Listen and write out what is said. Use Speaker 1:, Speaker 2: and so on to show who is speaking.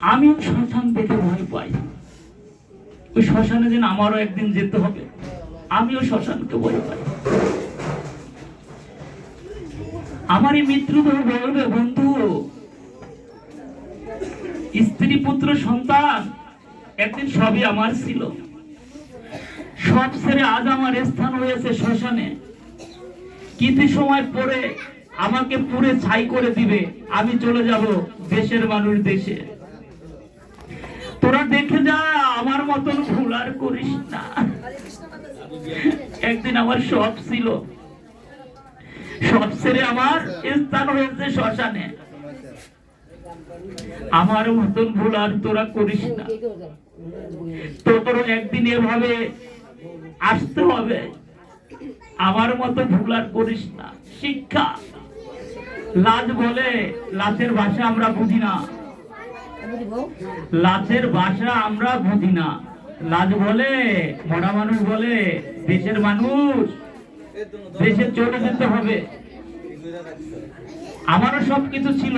Speaker 1: আমি শ্মশান দেখে ভয় পাই। ওই শ্মশানে যেন আমারও একদিন যেতে হবে, আমিও শ্মশানকে ভয় পাই। আমার এই মৃত্যুদেহ বলবে, বন্ধু, স্ত্রী পুত্র সন্তান একদিন সবই আমার ছিল, সব ছেড়ে আজ আমার স্থান হয়েছে শ্মশানে। কিছু সময় পরে আমাকে পুরে ছাই করে দিবে, আমি চলে যাব দেশের মানুষ দেশে। তোরা দেখে যা, আমার মতন ভুল আর করিস না। একদিন আমার সব ছিল, সব ছেড়ে আমার স্থান হয়েছে শ্মশানে। আমার মতন ভুল আর তোরা করিস না। তোরও একদিন এভাবে আসতে হবে, আমার মতো ভুল আর করিস না। শিক্ষা, লাজ বলে, লাজের ভাষা আমরা বুঝি না, লাজের ভাষা আমরা বুঝি না। লাজ বলে, মরা মানুষ বলে, দেশের মানুষ, দেশে চলে যেতে হবে। আমারও সবকিছু ছিল।